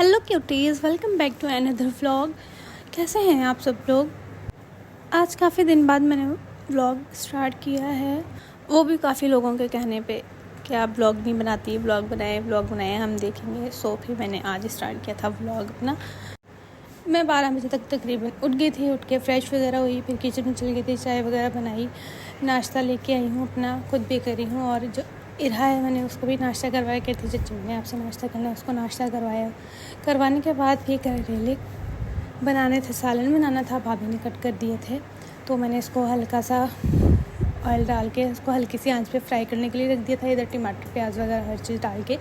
Hello cuties, welcome back to another vlog. कैसे हैं आप सब लोग। आज काफ़ी दिन बाद मैंने व्लॉग स्टार्ट किया है, वो भी काफ़ी लोगों के कहने पे कि आप व्लॉग नहीं बनाती, व्लॉग बनाए हम देखेंगे। सो फिर मैंने आज स्टार्ट किया था व्लॉग अपना। मैं 12 बजे तक तकरीबन उठ गई थी। उठ के फ्रेश वगैरह हुई, फिर किचन में चली गई थी, चाय वगैरह बनाई, नाश्ता लेके आई हूँ अपना, खुद भी करी हूँ। और जो इरहा है मैंने उसको भी नाश्ता करवाया। कहती चच्ची मैंने आपसे नाश्ता करना है, उसको नाश्ता करवाया। करवाने के बाद फिर करेले बनाने थे, सालन बनाना था, भाभी ने कट कर दिए थे। तो मैंने इसको हल्का सा ऑयल डाल के इसको हल्की सी आंच पे फ्राई करने के लिए रख दिया था। इधर टमाटर प्याज वगैरह हर चीज़ डाल के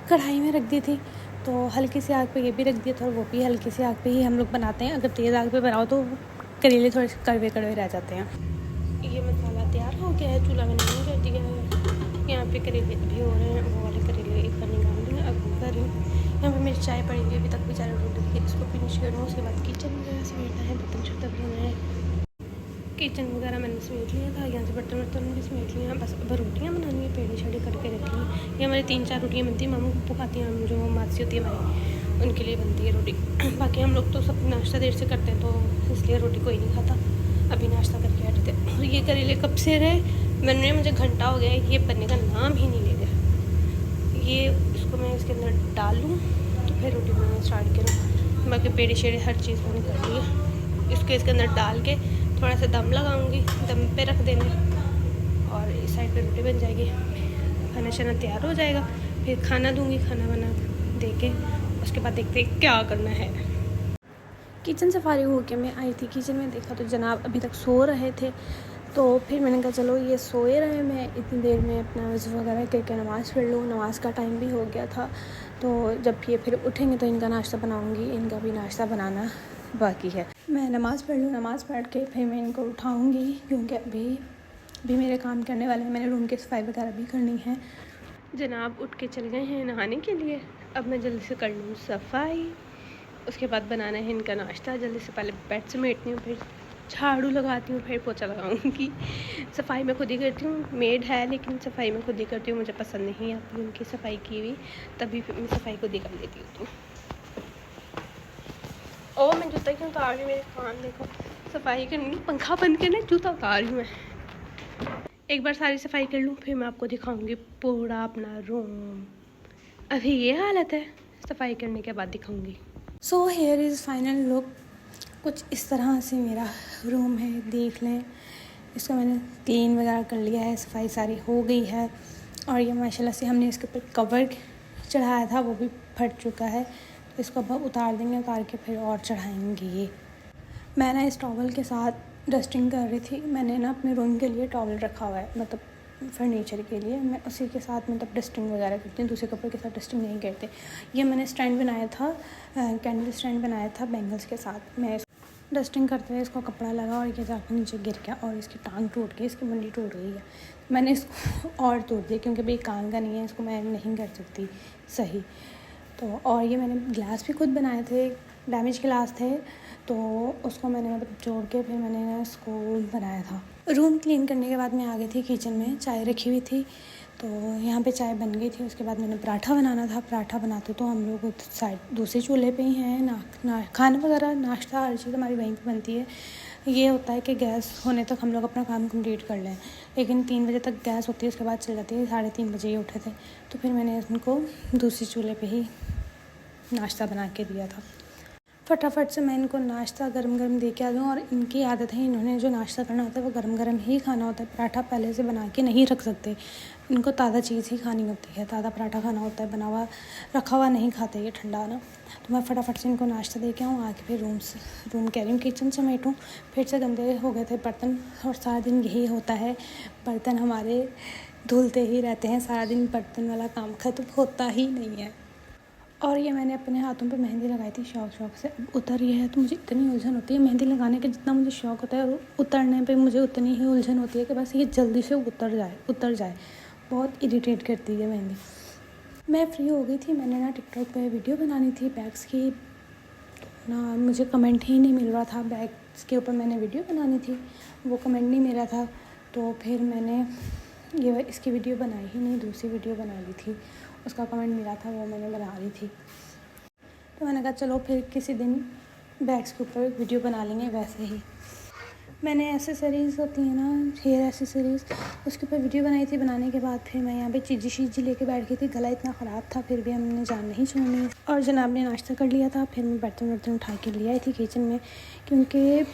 कढ़ाई में रख दी थी। तो हल्की सी आग पे ये भी रख दिया था और वो भी हल्की सी आग पे ही हम लोग बनाते हैं। अगर तेज़ आग पे बनाओ तो करेले थोड़े से कड़वे कड़वे रह जाते हैं। ये मसाला तैयार हो गया है, चूल्हा मैंने ऑन कर दिया है। यहाँ पे करेले भी हो रहे हैं, वो वाले करेले एक बार निकाल देंगे। अब कर रही हूँ यहाँ पे मेरी चाय पड़ी हुई, अभी तक बेचारा रोटी है, इसको फिनिश करूँ। उसके बाद किचन वगैरह समेटना है, बर्तन शर्तन धोना है। किचन वगैरह मैंने समेट लिया था, यहाँ से बर्तन वर्तन भी समेट लिया। बस अब रोटियाँ बनानी है, पेड़ी छड़ी करके रखी हैं। ये हमारी 3-4 रोटियाँ बनती हैं, मामू पकाती हैं, हम जो मासी होती है हमारी उनके लिए बनती है रोटी। बाकी हम लोग तो सब नाश्ता देर से करते हैं, तो इसलिए रोटी कोई नहीं खाता। अभी नाश्ता करके हटे थे। और ये करेले कब से रहे बनने, मुझे घंटा हो गया है, ये बनने का नाम ही नहीं ले रहा। ये इसको मैं इसके अंदर डालूँ तो फिर रोटी बनाना स्टार्ट करूँ। बाकी पेड़ी शेड़ी हर चीज़ मैंने कर ली है। इसको इसके अंदर डाल के थोड़ा सा दम लगाऊंगी, दम पे रख देंगे और इस साइड पे रोटी बन जाएगी। खाना शाना तैयार हो जाएगा, फिर खाना दूंगी, खाना बना दे के उसके बाद देखते हैं क्या करना है। किचन से फारिग होकर मैं आई थी, किचन में देखा तो जनाब अभी तक सो रहे थे। तो फिर मैंने कहा चलो ये सोए रहे, मैं इतनी देर में अपना वज़ू वगैरह करके नमाज़ पढ़ लूँ। नमाज़ का टाइम भी हो गया था, तो जब ये फिर उठेंगे तो इनका नाश्ता बनाऊँगी। इनका भी नाश्ता बनाना बाकी है। मैं नमाज़ पढ़ लूँ, नमाज़ पढ़ के फिर मैं इनको उठाऊँगी, क्योंकि अभी मेरे काम करने वाले हैं। मैंने रूम की सफाई वगैरह भी करनी है। जनाब उठ के चल गए हैं नहाने के लिए। अब मैं जल्दी से कर लूँ सफाई, उसके बाद बनाना है इनका नाश्ता। जल्दी से पहले बेड समेटती हूँ, फिर झाड़ू लगाती हूँ, फिर पोछा लगाऊंगी। सफाई मैं खुद ही करती हूँ, मेड है लेकिन सफाई मैं खुद ही करती हूँ। मुझे पसंद नहीं आती उनकी सफाई की हुई, तभी मैं सफाई खुद ही कर लेती हूँ। ओ मैं जूता क्यों उतार रही हूँ, मेरे कान देखो। सफाई करनी, पंखा बंद करना, जूता उतार रही हूँ मैं। एक बार सारी सफाई कर लूँ फिर मैं आपको दिखाऊंगी पूरा अपना रूम। अभी ये हालत है, सफाई करने के बाद दिखाऊंगी। So here is final look. कुछ इस तरह से मेरा रूम है, देख लें। इसको मैंने क्लीन वगैरह कर लिया है, सफाई सारी हो गई है। और ये माशाल्लाह से हमने इसके ऊपर कवर चढ़ाया था, वो भी फट चुका है। तो इसको अब उतार देंगे, उतार के फिर और चढ़ाएंगे। ये मैं ना इस टॉवल के साथ डस्टिंग कर रही थी। मैंने ना अपने रूम के लिए टॉवल रखा हुआ है, मतलब फर्नीचर के लिए। मैं उसी के साथ मतलब डस्टिंग वगैरह करती हूँ, दूसरे कपड़े के साथ डस्टिंग नहीं करते। ये मैंने स्टैंड बनाया था, कैंडल स्टैंड बनाया था बैंगल्स के साथ। मैं डस्टिंग करते हुए इसको कपड़ा लगा और ये जाकर नीचे गिर गया और इसकी टांग टूट गई, इसकी मुंडी टूट गई है। मैंने इसको और तोड़ दिया, क्योंकि भाई काम का नहीं है, इसको मैं नहीं कर सकती सही। तो और ये मैंने ग्लास भी खुद बनाए थे, डैमेज ग्लास थे, तो उसको मैंने मतलब जोड़ के फिर मैंने इसको बनाया था। रूम क्लीन करने के बाद मैं आ गई थी किचन में, चाय रखी हुई थी, तो यहाँ पे चाय बन गई थी। उसके बाद मैंने पराठा बनाना था। पराठा बनाते तो हम लोग साइड दूसरे चूल्हे पे ही हैं। खाना वगैरह नाश्ता हर चीज़ हमारी वहीं पे बनती है। ये होता है कि गैस होने तक हम लोग अपना काम कंप्लीट कर लें, लेकिन 3 बजे तक गैस होती है, उसके बाद चल जाती है। 3:30 बजे ही उठे थे, तो फिर मैंने उनको दूसरे चूल्हे पे ही नाश्ता बना के दिया था। फटाफट से मैं इनको नाश्ता गरम गरम दे के आ जाऊँ। और इनकी आदत है, इन्होंने जो नाश्ता करना होता है वो गरम गरम ही खाना होता है। पराठा पहले से बना के नहीं रख सकते, इनको ताज़ा चीज़ ही खानी होती है, ताज़ा पराठा खाना होता है, बना हुआ रखा हुआ नहीं खाते ये ठंडा ना। तो मैं फटाफट से इनको नाश्ता दे के आऊँ, आके फिर रूम कह रही हूँ किचन समेटूँ। फिर से गंदे हो गए थे बर्तन, और सारा दिन यही होता है, बर्तन हमारे धुलते ही रहते हैं सारा दिन, बर्तन वाला काम ख़त्म होता ही नहीं है। और ये मैंने अपने हाथों पे मेहंदी लगाई थी शौक़ से, अब उतर रही है तो मुझे इतनी उलझन होती है मेहंदी लगाने के। जितना मुझे शौक़ होता है उतरने पे मुझे उतनी ही उलझन होती है कि बस ये जल्दी से उतर जाए। बहुत इरिटेट करती है मेहंदी। मैं फ्री हो गई थी, मैंने ना टिकटॉक पे वीडियो बनानी थी बैग्स की, ना मुझे कमेंट ही नहीं मिल रहा था। बैग्स के ऊपर मैंने वीडियो बनानी थी, वो कमेंट नहीं मिला था। तो फिर मैंने इसकी वीडियो बनाई ही नहीं, दूसरी वीडियो बना ली थी, उसका कमेंट मिला था, वो मैंने बना ली थी। तो मैंने कहा चलो फिर किसी दिन बैग्स के ऊपर वीडियो बना लेंगे। वैसे ही मैंने एसेसरीज़ होती हैं ना, हेयर एसेसरीज़, उसके ऊपर वीडियो बनाई थी। बनाने के बाद फिर मैं यहाँ पे चीज़ी लेके बैठ गई थी। गला इतना ख़राब था फिर भी हमने जान नहीं छोड़नी। और जनाब ने नाश्ता कर लिया था। फिर मैं बर्तन उठा के ले आई थी किचन में, क्योंकि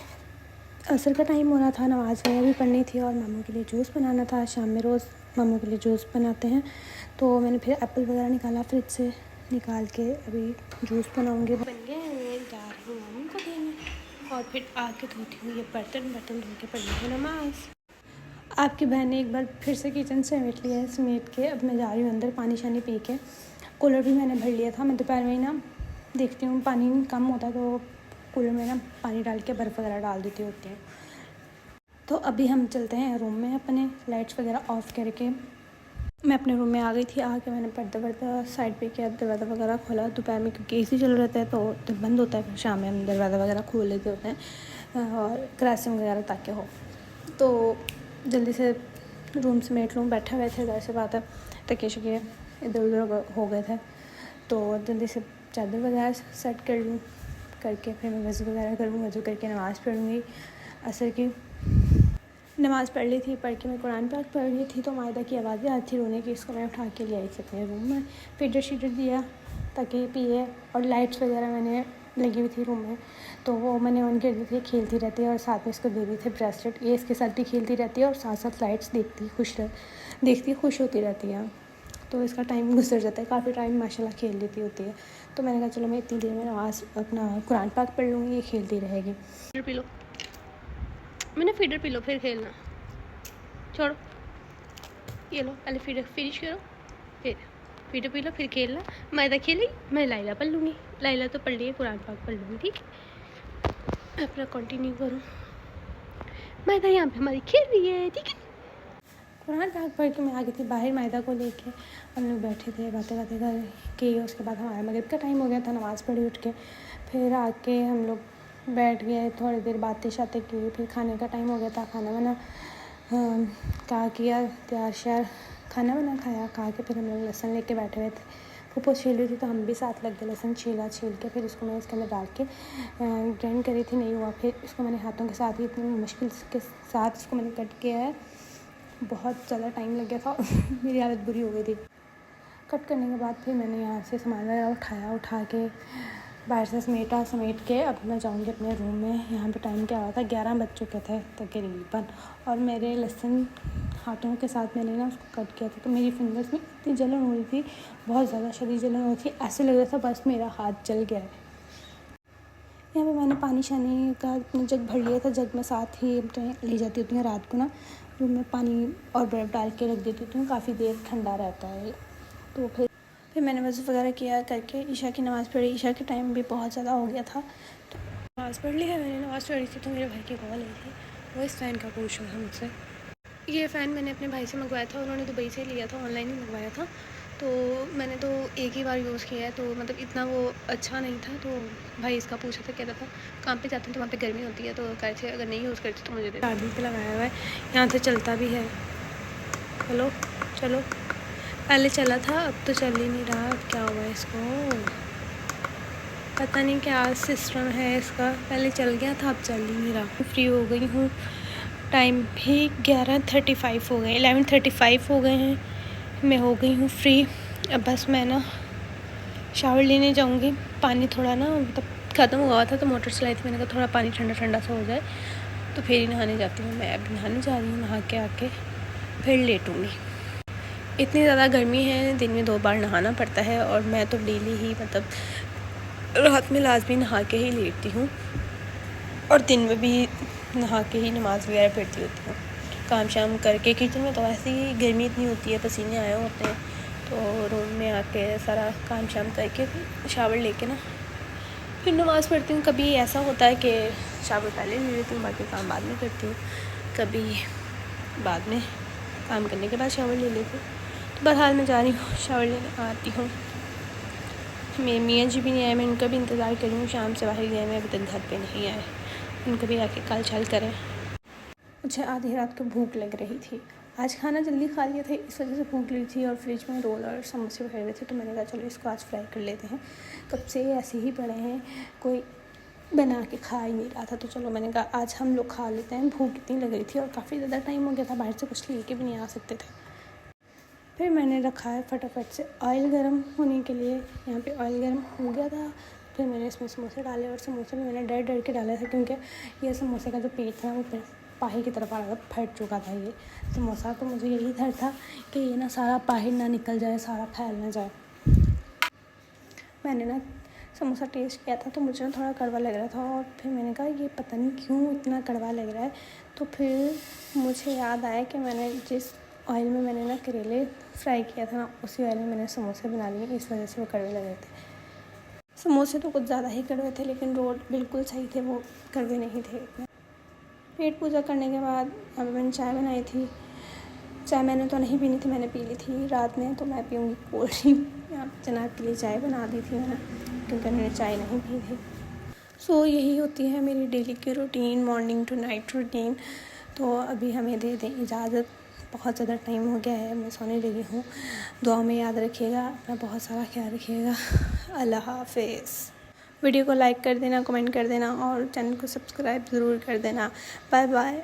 असर का टाइम हो रहा था, नमाज़ वगैरह भी पढ़नी थी और मामू के लिए जूस बनाना था। शाम में रोज़ मामू के लिए जूस बनाते हैं, तो मैंने फिर एप्पल वगैरह निकाला फ्रिज से, निकाल के अभी जूस बनाऊँगी। बन गए हैं, जा रही हूँ मामू को देने और फिर आके धोती हूँ ये बर्तन धो के पढ़नी है नमाज़। आपकी बहन ने एक बार फिर से किचन समेट लिया है। समेट के अब मैं जा रही हूँ अंदर पानी शानी पी के। कूलर भी मैंने भर लिया था। मैं दोपहर में ही ना देखती हूँ पानी कम होता तो कूलर में ना पानी डाल के बर्फ़ वगैरह डाल देती होती हैं। तो अभी हम चलते हैं रूम में अपने, लाइट्स वगैरह ऑफ़ करके। मैं अपने रूम में आ गई थी। आके मैंने पर्दा साइड पे किया, दरवाज़ा वगैरह खोला दोपहर में, क्योंकि एसी चल रहता है तो बंद होता है। फिर शाम में हम दरवाज़ा वगैरह खोल लेते होते हैं और क्रैसिंग वगैरह ताकि हो। तो जल्दी से रूम समेट लूँ। बैठे हुए थे, ज़ाहिर सी बात है तकिए शकिए इधर उधर हो गए थे, तो जल्दी से चादर वगैरह सेट कर लूँ। करके फिर मैं वज़ू वगैरह करूँ। वज़ू करके नमाज़ पढ़ूँगी असर की। नमाज़ पढ़ ली थी। पढ़ के मैं कुरान पाक पढ़ रही थी तो मायदा की आवाज़ें आती थी रोने की। इसको मैं उठा के ले आई थी अपने रूम में, फीडर शीडर दिया ताकि पिए। और लाइट्स वगैरह मैंने लगी हुई थी रूम में, तो वो मैंने ऑन कर दी थी। खेलती रहती है और साथ में इसको दे दी थी ब्रेसलेट। ये इसके साथ भी खेलती रहती है और साथ साथ लाइट्स देखती खुश होती रहती है। तो इसका टाइम गुजर जाता है, काफ़ी टाइम माशाल्लाह खेल लेती होती है। तो मैंने कहा चलो मैं इतनी देर में नमाज़ अपना कुरान पाक पढ़ लूँगी, ये खेलती रहेगी। फीडर पी लो, मैंने फीडर पी लो फिर खेलना। छोड़ो, ये लो पहले फीडर फिनिश करो, फिर फीडर पी लो, फिर खेलना। मायदा खेली, मैं लाइला पढ़ लूँगी। लाइला तो पढ़ ली है, कुरान पाक पढ़ लूँगी। ठीक है, अपना कंटिन्यू करूँ। मायदा यहाँ पे हमारी खेल रही है। ठीक है, कुरान पाक पढ़ के मैं आ गई थी बाहर मायदा को लेके। हम लोग बैठे थे, बातें कर के। उसके बाद हमारा मगरिब का टाइम हो गया था, नमाज़ पढ़ी उठ के। फिर आके हम लोग बैठ गए, थोड़ी देर बातें शातें की। फिर खाने का टाइम हो गया था, खाना वाना कहा किया तैयार श्यार, खाना वाना खाया। खा के फिर हम लोग लहसुन लेके बैठे हुए थे। फूफो छील रही थी तो हम भी साथ लग गए। लहसुन छील के फिर इसको मैं इसके अंदर डाल के ग्राइंड करी थी, नहीं हुआ। फिर इसको मैंने हाथों के साथ ही इतनी मुश्किल के साथ इसको मैंने कट किया है। बहुत ज़्यादा टाइम लग गया था मेरी हालत बुरी हो गई थी। कट करने के बाद फिर मैंने यहाँ से सामान वगैरह उठा के बाहर से समेट के अब मैं जाऊँगी अपने रूम में। यहाँ पे टाइम क्या हुआ था, 11 बज चुके थे तकरीबन। और मेरे लहसुन हाथों के साथ मैंने ना उसको कट किया था, तो मेरी फिंगर्स में इतनी जलन हो रही थी, बहुत ज़्यादा शदीद जलन हो रही थी। ऐसे लग रहा था बस मेरा हाथ जल गया है। यहाँ पे मैंने पानी शानी का जग भर लिया था। जग में साथ ही ले जाती होती हूँ रात को ना, रूम में पानी और बर्फ़ डाल के रख देती हूँ, काफ़ी देर ठंडा रहता है। तो फिर मैंने वज़ू वगैरह किया करके ईशा की नमाज़ पढ़ी। ईशा के टाइम भी बहुत ज़्यादा हो गया था, तो नमाज़ पढ़ ली है मैंने। नमाज़ पढ़ी थी तो मेरे भाई की कॉल आई थी, वो इस फ़ैन का पूछ रहा था मुझसे। ये फ़ैन मैंने अपने भाई से मंगवाया था, उन्होंने दुबई से लिया था, ऑनलाइन ही मंगवाया था। तो मैंने तो एक ही बार यूज़ किया है, तो मतलब इतना वो अच्छा नहीं था। तो भाई इसका पूछा था, कह रहा था काम पे जाते हैं तो वहाँ पे गर्मी होती है, तो कह रहे थे अगर नहीं यूज़ करते तो मुझे दे। चार्जिंग पे लगाया हुआ है, यहाँ से चलता भी है। चलो पहले चला था, अब तो चल ही नहीं रहा। अब क्या हुआ इसको, पता नहीं क्या सिस्टम है इसका। पहले चल गया था, अब चल ही नहीं रहा। फ्री हो गई हूँ, टाइम भी 11:35 हो गए, 11:35 हो गए हैं। मैं हो गई हूँ फ्री। अब बस मैं ना शावर लेने जाऊँगी। पानी थोड़ा ना मतलब ख़त्म हुआ था तो मोटर चलाई थी, मैंने कहा थोड़ा पानी ठंडा ठंडा सा हो जाए तो फिर ही नहाने जाती हूँ। मैं अब नहाने जा रही हूँ, नहा के आके फिर लेटूँगी। इतनी ज़्यादा गर्मी है, दिन में 2 बार नहाना पड़ता है और मैं तो डेली ही मतलब रात में लाजमी नहा के ही लेटती हूँ और दिन में भी नहा के ही नमाज़ वगैरह पढ़ती होती हूँ। काम शाम करके किचन में तो ऐसे ही गर्मी इतनी होती है, पसीने आए होते हैं, तो रूम में आके सारा काम शाम करके शावर लेके ना फिर नमाज़ पढ़ती हूँ। कभी ऐसा होता है कि शावर पहले ले लेती हूँ, बाकी काम बाद में करती हूँ। कभी बाद में काम करने के बाद शावर ले लेती हूँ। तो बहरहाल मैं जा रही हूँ, शावर लेने आती हूँ। मेरे मियाँ जी भी नहीं आए, मैं उनका भी इंतज़ार कर रही हूँ। शाम से बाहर गए, मैं अभी तक घर पे नहीं आए, उनको भी आके कल छल करें। मुझे आधी रात को भूख लग रही थी आज खाना जल्दी खा लिया था, इस वजह से भूख लगी थी और फ्रिज में रोल और समोसे भरे हुए थे, तो मैंने कहा चलो इसको आज फ्राई कर लेते हैं। कब से ऐसे ही पड़े हैं, कोई बना के खा ही नहीं रहा था, तो चलो मैंने कहा आज हम लोग खा लेते हैं। भूख इतनी लग रही थी और काफ़ी ज़्यादा टाइम हो गया था, बाहर से कुछ लेके भी नहीं आ सकते थे। फिर मैंने रखा है फटाफट से ऑयल गर्म होने के लिए। यहाँ पे ऑयल गर्म हो गया था, फिर मैंने इसमें समोसे डाले और समोसे में मैंने डर के डाले थे, क्योंकि ये समोसे का जो पेट था वो पाही की तरफ आ रहा था, फट चुका था ये समोसा। तो मुझे यही डर था कि ये ना सारा पाही ना निकल जाए, सारा फैल ना जाए। मैंने ना समोसा टेस्ट किया था तो मुझे ना थोड़ा कड़वा लग रहा था, और फिर मैंने कहा ये पता नहीं क्यों इतना कड़वा लग रहा है। तो फिर मुझे याद आया कि मैंने जिस ऑयल में मैंने ना करेले फ्राई किया था ना, उसी ऑयल में मैंने समोसे बना लिए, इस वजह से वो कड़वे लग रहे थे। समोसे तो कुछ ज़्यादा ही कड़वे थे, लेकिन रोल बिल्कुल सही थे, वो कड़वे नहीं थे इतने। पेट पूजा करने के बाद यहाँ पर मैंने चाय बनाई थी। चाय मैंने तो नहीं पीनी थी, मैंने पी ली थी रात में, तो मैं पीऊँगी कोल्ड ड्रिंक। यहाँ पर जनाब के लिए चाय बना दी थी मैंने, क्योंकि उन्होंने चाय नहीं पी थी। सो यही होती है मेरी डेली की routine, morning to night routine. तो अभी हमें दे दें इजाज़त, बहुत ज़्यादा टाइम हो गया है, मैं सोने लगी हूँ। दुआ में याद रखिएगा, अपना बहुत सारा ख्याल रखिएगा। अल्लाह हाफ़िज़। वीडियो को लाइक कर देना, कमेंट कर देना और चैनल को सब्सक्राइब ज़रूर कर देना। Bye bye.